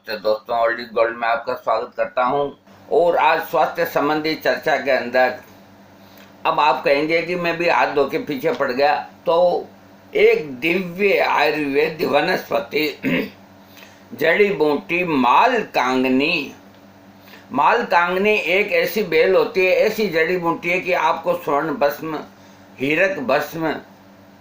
नमस्ते दोस्तों, old is gold में आपका स्वागत करता हूं। और आज स्वास्थ्य संबंधी चर्चा के अंदर अब आप कहेंगे कि मैं भी हाथ धो के पीछे पड़ गया, तो एक दिव्य आयुर्वेद वनस्पति जड़ी बूटी मालकांगनी एक ऐसी बेल होती है, ऐसी जड़ी बूटी है कि आपको स्वर्ण भस्म, हीरक भस्म,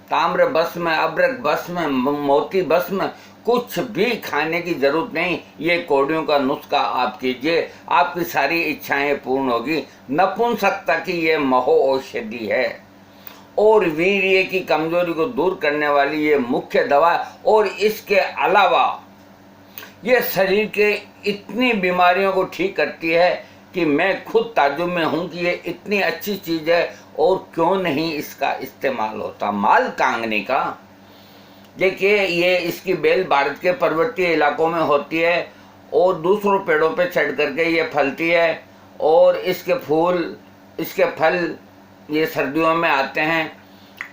ताम्र भस्म, अब्रक भस्म, मोती भस्म कुछ भी खाने की जरूरत नहीं। ये कौड़ियों का नुस्खा आप कीजिए, आपकी सारी इच्छाएं पूर्ण होगी। नपुंसकता की ये महो औषधि है और वीर्य की कमजोरी को दूर करने वाली ये मुख्य दवा। और इसके अलावा ये शरीर के इतनी बीमारियों को ठीक करती है कि मैं खुद ताज्जुब में हूँ कि ये इतनी अच्छी चीज़ है और क्यों नहीं इसका इस्तेमाल होता। मालकांगनी का देखिए, ये इसकी बेल भारत के पर्वतीय इलाकों में होती है और दूसरों पेड़ों पे चढ़ करके ये फलती है और इसके फल ये सर्दियों में आते हैं।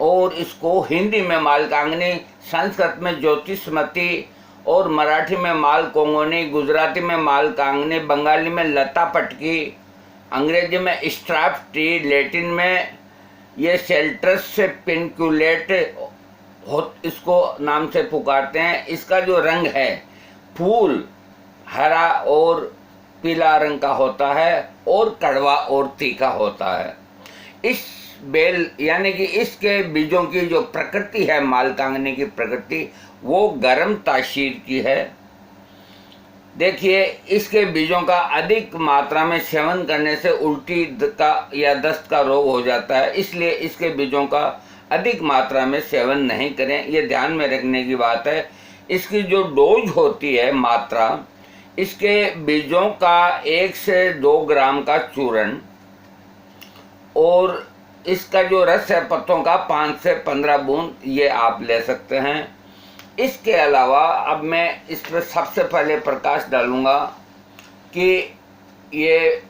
और इसको हिंदी में मालकांगनी, संस्कृत में ज्योतिषमती और मराठी में मालकोंगनी, गुजराती में मालकांगनी, बंगाली में लता पटकी, अंग्रेजी में स्ट्राफ ट्री, लैटिन में ये सेल्ट्रस पिनक्यूलेट इसको नाम से पुकारते हैं। इसका जो रंग है, फूल हरा और पीला रंग का होता है और कड़वा और तीखा होता है। इस बेल यानी कि इसके बीजों की जो प्रकृति है, मालकांगनी की प्रकृति, वो गर्म तासीर की है। देखिए, इसके बीजों का अधिक मात्रा में सेवन करने से उल्टी का या दस्त का रोग हो जाता है, इसलिए इसके बीजों का अधिक मात्रा में सेवन नहीं करें, ये ध्यान में रखने की बात है। इसकी जो डोज होती है, मात्रा, इसके बीजों का 1 से 2 ग्राम का चूर्ण और इसका जो रस है पत्तों का 5 से 15 बूंद, ये आप ले सकते हैं। इसके अलावा अब मैं इस पर सबसे पहले प्रकाश डालूंगा कि ये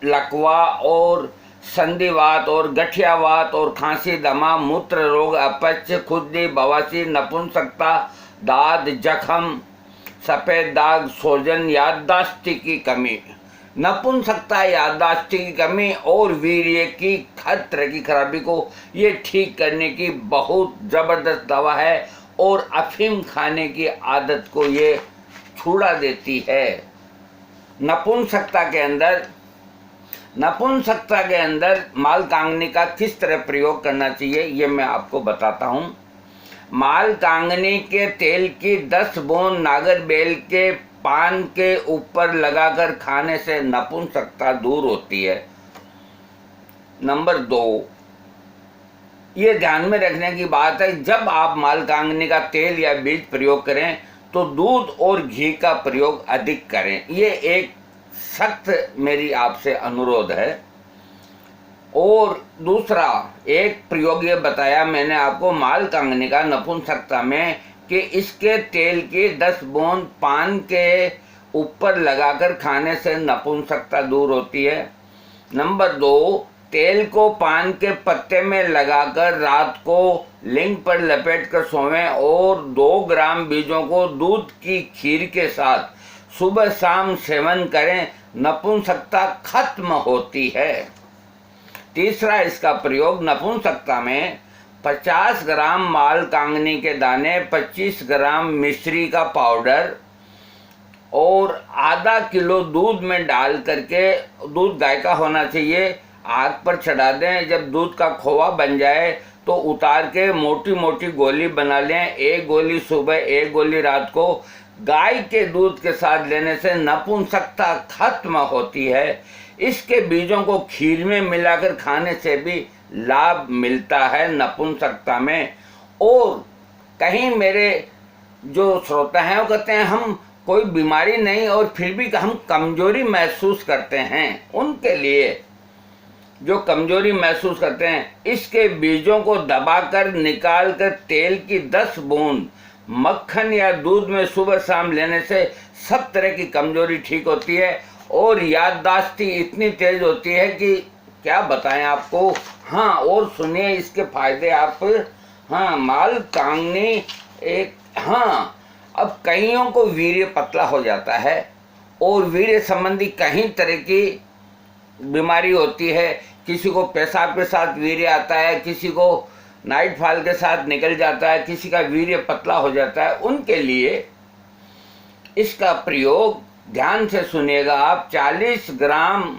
लकवा और संधिवात और गठियावात और खांसी, दमा, मूत्र रोग, अपच, खुजली, बवासीर, नपुंसकता, दाद, जख्म, सफ़ेद दाग, सोजन, याददाश्त की कमी, नपुंसकता, याददाश्त की कमी और वीर्य की हर तरह की खराबी को ये ठीक करने की बहुत ज़बरदस्त दवा है और अफीम खाने की आदत को ये छुड़ा देती है। नपुंसकता के अंदर मालकांगनी का किस तरह प्रयोग करना चाहिए, ये मैं आपको बताता हूँ। मालकांगनी के तेल की 10 बूंद नागरबेल के पान के ऊपर लगाकर खाने से नपुंसकता दूर होती है। नंबर 2, ये ध्यान में रखने की बात है, जब आप मालकांगनी का तेल या बीज प्रयोग करें तो दूध और घी का प्रयोग अधिक करें। ये एक सख्त मेरी आपसे अनुरोध है। और दूसरा एक प्रयोग ये बताया मैंने आपको मालकांगनी का नपुंसकता में कि इसके तेल की 10 बूंद पान के ऊपर लगाकर खाने से नपुंसकता दूर होती है। नंबर 2, तेल को पान के पत्ते में लगाकर रात को लिंग पर लपेट कर सोएं और 2 ग्राम बीजों को दूध की खीर के साथ सुबह शाम सेवन करें, नपुंसकता खत्म होती है। तीसरा इसका प्रयोग, नपुंसकता में 50 ग्राम मालकांगनी के दाने, 25 ग्राम मिश्री का पाउडर और आधा किलो दूध में डाल करके, दूध गाय का होना चाहिए, आग पर चढ़ा दें। जब दूध का खोआ बन जाए तो उतार के मोटी मोटी गोली बना लें। 1 गोली सुबह, 1 गोली रात को गाय के दूध के साथ लेने से नपुंसकता खत्म होती है। इसके बीजों को खीर में मिलाकर खाने से भी लाभ मिलता है नपुंसकता में। और कहीं मेरे जो श्रोता हैं वो कहते हैं हम कोई बीमारी नहीं और फिर भी हम कमजोरी महसूस करते हैं, उनके लिए जो कमजोरी महसूस करते हैं, इसके बीजों को दबाकर निकाल कर तेल की 10 बूंद मक्खन या दूध में सुबह शाम लेने से सब तरह की कमजोरी ठीक होती है और याददाश्त इतनी तेज होती है कि क्या बताएं आपको। हाँ, और सुनिए इसके फायदे आप। हाँ, मालकांगनी एक, हाँ, अब कईयों को वीर्य पतला हो जाता है और वीर्य संबंधी कई तरह की बीमारी होती है। किसी को पेशाब के साथ वीर्य आता है, किसी को नाइट फॉल के साथ निकल जाता है, किसी का वीर्य पतला हो जाता है। उनके लिए इसका प्रयोग ध्यान से सुनिएगा आप। 40 ग्राम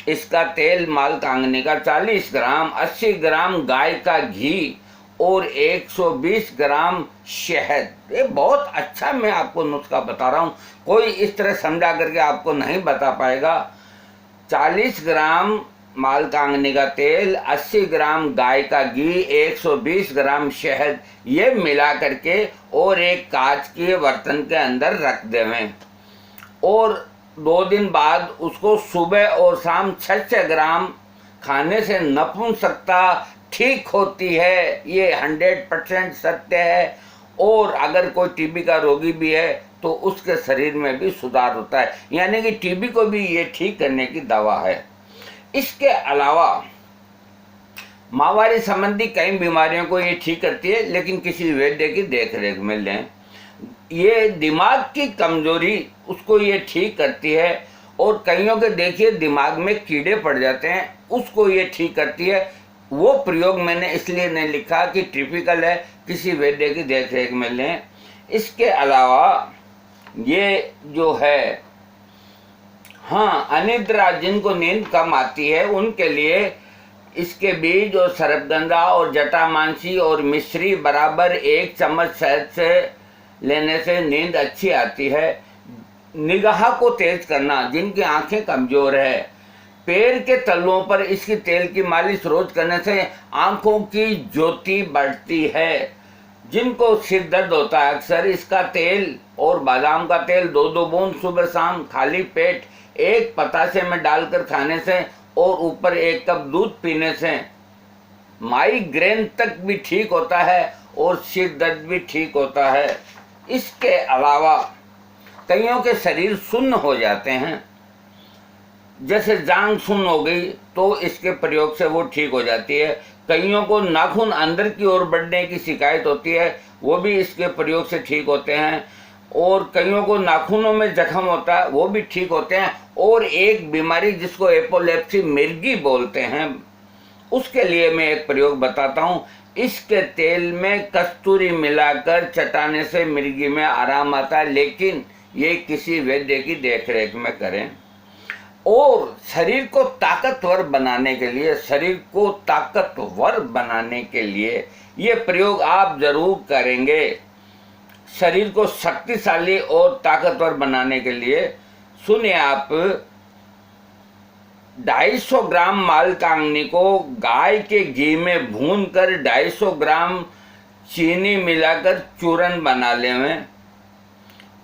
इसका तेल माल कांगनी का, 40 ग्राम, 80 ग्राम गाय का घी और 120 ग्राम शहद। ये बहुत अच्छा मैं आपको नुस्खा बता रहा हूँ, कोई इस तरह समझा करके आपको नहीं बता पाएगा। 40 ग्राम माल कांगनी का तेल, 80 ग्राम गाय का घी, 120 ग्राम शहद, ये मिला करके और एक कांच के बर्तन के अंदर रख देवें और 2 दिन बाद उसको सुबह और शाम 6 ग्राम खाने से नपुंसकता ठीक होती है। ये 100% सत्य है। और अगर कोई टीबी का रोगी भी है तो उसके शरीर में भी सुधार होता है, यानी कि टीबी को भी ये ठीक करने की दवा है। इसके अलावा माहवारी संबंधी कई बीमारियों को ये ठीक करती है, लेकिन किसी वैद्य की देखरेख में लें। ये दिमाग की कमजोरी उसको ये ठीक करती है। और कईयों के देखिए दिमाग में कीड़े पड़ जाते हैं, उसको ये ठीक करती है। वो प्रयोग मैंने इसलिए नहीं लिखा कि टिपिकल है, किसी वैद्य की देखरेख में लें। इसके अलावा ये जो है, हाँ, अनिद्रा, जिनको नींद कम आती है उनके लिए इसके बीज और सरपगंधा और जटामांसी और मिश्री बराबर 1 चम्मच शहद से लेने से नींद अच्छी आती है। निगाह को तेज करना, जिनकी आंखें कमजोर है, पैर के तलुओं पर इसकी तेल की मालिश रोज करने से आंखों की ज्योति बढ़ती है। जिनको सिर दर्द होता है अक्सर, इसका तेल और बादाम का तेल 2-2 बूंद सुबह शाम खाली पेट एक पतासे में डालकर खाने से और ऊपर 1 कप दूध पीने से माइग्रेन तक भी ठीक होता है और सिर दर्द भी ठीक होता है। इसके अलावा कईयों के शरीर सुन्न हो जाते हैं, जैसे जांघ सुन्न हो गई तो इसके प्रयोग से वो ठीक हो जाती है। कईयों को नाखून अंदर की ओर बढ़ने की शिकायत होती है, वो भी इसके प्रयोग से ठीक होते हैं। और कईयों को नाखूनों में जख्म होता है, वो भी ठीक होते हैं। और एक बीमारी जिसको एपोलेप्सी मिर्गी बोलते हैं, उसके लिए मैं एक प्रयोग बताता हूँ। इसके तेल में कस्तूरी मिलाकर चटाने से मिर्गी में आराम आता है, लेकिन ये किसी वैद्य की देखरेख में करें। और शरीर को ताकतवर बनाने के लिए, ये प्रयोग आप जरूर करेंगे। शरीर को शक्तिशाली और ताकतवर बनाने के लिए सुनिए आप, 250 ग्राम माल कांगनी को गाय के घी में भूनकर 250 ग्राम चीनी मिलाकर चूरन बना लें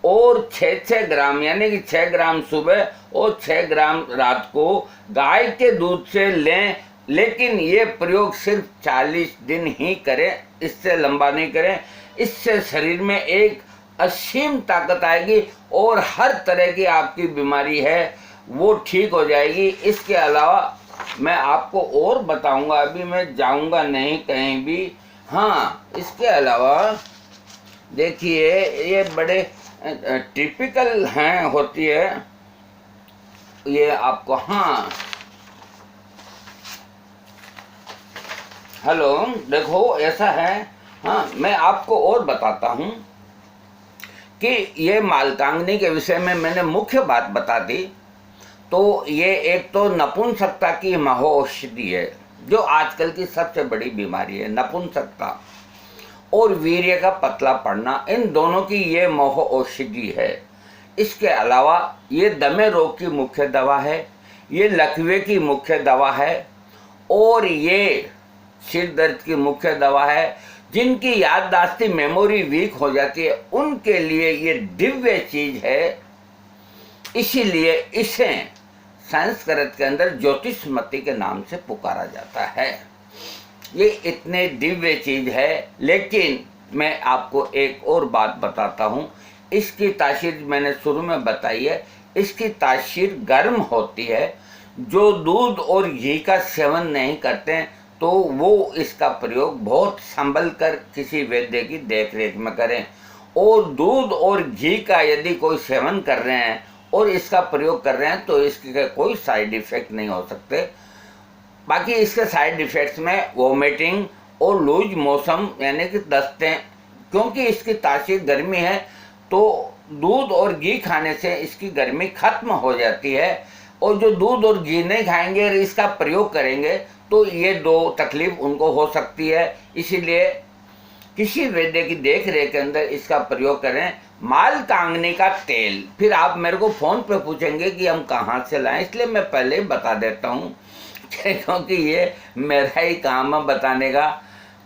और 6 ग्राम, यानी कि 6 ग्राम सुबह और 6 ग्राम रात को गाय के दूध से लें। लेकिन ये प्रयोग सिर्फ 40 दिन ही करें, इससे लंबा नहीं करें। इससे शरीर में एक असीम ताकत आएगी और हर तरह की आपकी बीमारी है वो ठीक हो जाएगी। इसके अलावा मैं आपको और बताऊंगा, अभी मैं जाऊंगा नहीं कहीं भी। हाँ, इसके अलावा देखिए, ये बड़े टिपिकल हैं, होती है ये आपको। हाँ, हेलो, देखो ऐसा है। हाँ, मैं आपको और बताता हूँ कि ये मालकांगनी के विषय में मैंने मुख्य बात बता दी। तो ये एक तो नपुंसकता की महौषधि है, जो आजकल की सबसे बड़ी बीमारी है, नपुंसकता और वीर्य का पतला पड़ना, इन दोनों की ये महौषधि है। इसके अलावा ये दमे रोग की मुख्य दवा है, ये लकवे की मुख्य दवा है और ये सिर दर्द की मुख्य दवा है। जिनकी याददाश्ती मेमोरी वीक हो जाती है उनके लिए ये दिव्य चीज है। इसीलिए इसे संस्कृत के अंदर ज्योतिषमती के नाम से पुकारा जाता है। ये इतने दिव्य चीज है। लेकिन मैं आपको एक और बात बताता हूँ। इसकी तासीर मैंने शुरू में बताई है, इसकी तासीर गर्म होती है। जो दूध और घी का सेवन नहीं करते हैं तो वो इसका प्रयोग बहुत संभल कर किसी वैद्य की देखरेख में करें। और दूध और घी का यदि कोई सेवन कर रहे हैं और इसका प्रयोग कर रहे हैं तो इसके कोई साइड इफ़ेक्ट नहीं हो सकते। बाकी इसके साइड इफ़ेक्ट्स में वोमिटिंग और लूज मोशन यानी कि दस्तें, क्योंकि इसकी तासीर गर्मी है तो दूध और घी खाने से इसकी गर्मी खत्म हो जाती है। और जो दूध और घी नहीं खाएंगे और इसका प्रयोग करेंगे तो ये दो तकलीफ उनको हो सकती है। इसीलिए किसी वैद्य की देख रेख के अंदर इसका प्रयोग करें। माल कांगनी का तेल, फिर आप मेरे को फ़ोन पे पूछेंगे कि हम कहाँ से लाएं, इसलिए मैं पहले ही बता देता हूँ क्योंकि ये मेरा ही काम है बताने का।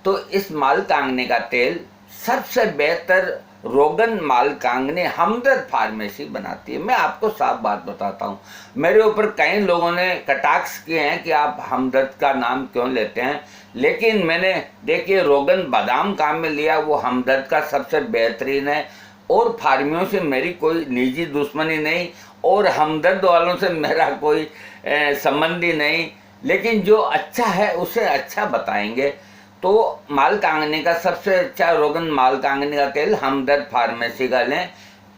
तो इस माल कांगनी का तेल सबसे बेहतर रोगन माल कांगनी हमदर्द फार्मेसी बनाती है। मैं आपको साफ बात बताता हूँ, मेरे ऊपर कई लोगों ने कटाक्ष किए हैं कि आप हमदर्द का नाम क्यों लेते हैं, लेकिन मैंने देखिए रोगन बादाम काम में लिया, वो हमदर्द का सबसे बेहतरीन है। और फार्मियों से मेरी कोई निजी दुश्मनी नहीं और हमदर्द वालों से मेरा कोई संबंधी नहीं, लेकिन जो अच्छा है उसे अच्छा बताएंगे। तो माल कांगनी का सबसे अच्छा रोगन माल कांगनी का तेल हमदर्द फार्मेसी का लें।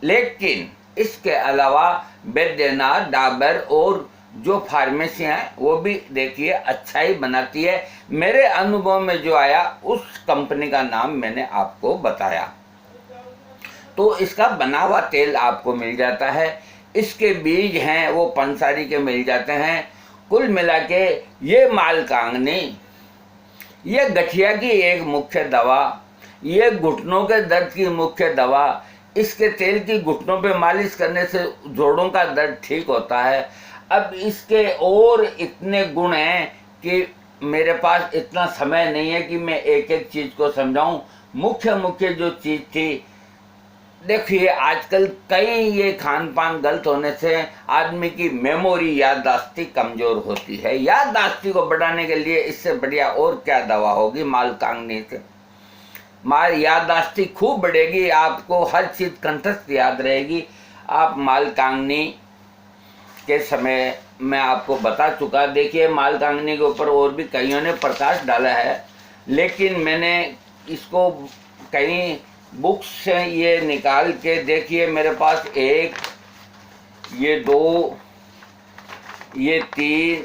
लेकिन इसके अलावा बैद्यनाथ, डाबर और जो फार्मेसी हैं वो भी देखिए अच्छा ही बनाती है। मेरे अनुभव में जो आया उस कंपनी का नाम मैंने आपको बताया। तो इसका बना हुआ तेल आपको मिल जाता है, इसके बीज हैं वो पंसारी के मिल जाते हैं। कुल मिला के ये माल कांगनी, ये गठिया की एक मुख्य दवा, ये घुटनों के दर्द की मुख्य दवा। इसके तेल की घुटनों पे मालिश करने से जोड़ों का दर्द ठीक होता है। अब इसके और इतने गुण हैं कि मेरे पास इतना समय नहीं है कि मैं एक एक चीज़ को समझाऊं। मुख्य मुख्य जो चीज़ थी, देखिए आजकल कई ये खान पान गलत होने से आदमी की मेमोरी याददाश्ती कमज़ोर होती है। याददाश्ती को बढ़ाने के लिए इससे बढ़िया और क्या दवा होगी माल कांगनी से। माल याददाश्ती खूब बढ़ेगी, आपको हर चीज़ कंठस्थ याद रहेगी। आप माल कांगनी के समय मैं आपको बता चुका। देखिए माल कांगनी के ऊपर और भी कईयों ने प्रकाश डाला है, लेकिन मैंने इसको कई बुक्स से ये निकाल के, देखिए मेरे पास एक, ये दो, ये तीन,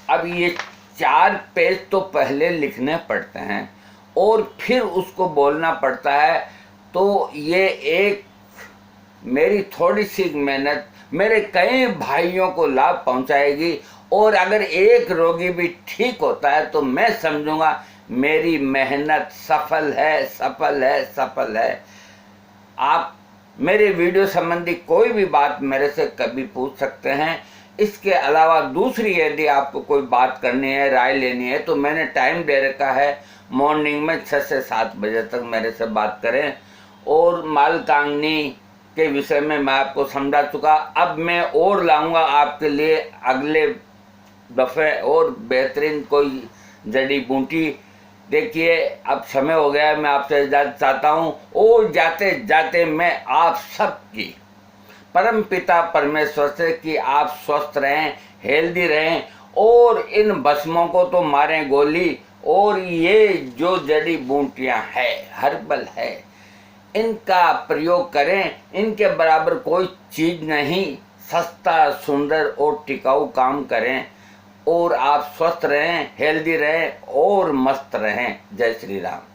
अब ये 4 पेज तो पहले लिखने पड़ते हैं और फिर उसको बोलना पड़ता है। तो ये एक मेरी थोड़ी सी मेहनत मेरे कई भाइयों को लाभ पहुंचाएगी। और अगर एक रोगी भी ठीक होता है तो मैं समझूंगा मेरी मेहनत सफल है, सफल है, सफल है। आप मेरे वीडियो संबंधी कोई भी बात मेरे से कभी पूछ सकते हैं। इसके अलावा दूसरी यदि आपको कोई बात करनी है, राय लेनी है, तो मैंने टाइम दे रखा है, मॉर्निंग में 6 से 7 बजे तक मेरे से बात करें। और माल कांगनी के विषय में मैं आपको समझा चुका। अब मैं और लाऊंगा आपके लिए अगले दफ़े और बेहतरीन कोई जड़ी बूटी। देखिए अब समय हो गया है, मैं आपसे इजाज़त चाहता हूँ। और जाते जाते मैं आप सबकी परम पिता परमेश्वर से कि आप स्वस्थ रहें, हेल्दी रहें और इन भस्मों को तो मारें गोली। और ये जो जड़ी बूटियाँ है, हर्बल है, इनका प्रयोग करें। इनके बराबर कोई चीज़ नहीं। सस्ता, सुंदर और टिकाऊ काम करें और आप स्वस्थ रहें, हेल्दी रहें और मस्त रहें। जय श्री राम।